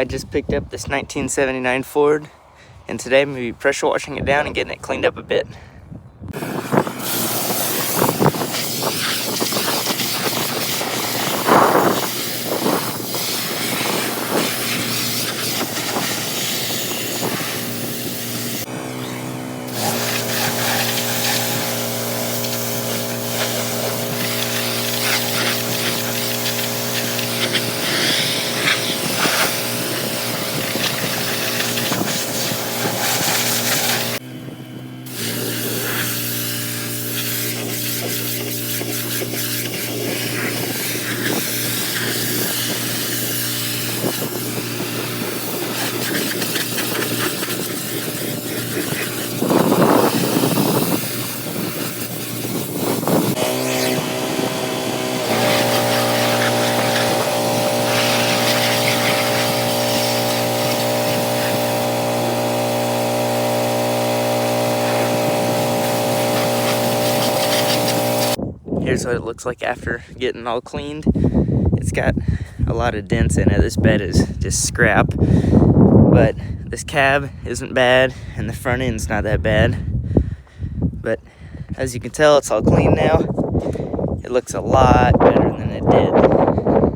I just picked up this 1979 Ford, and today I'm going to be pressure washing it down and getting it cleaned up a bit. Here's what it looks like after getting all cleaned. It's got a lot of dents in it. This bed is just scrap, but this cab isn't bad and the front end's not that bad. But as you can tell, it's all clean now. It looks a lot better than it did.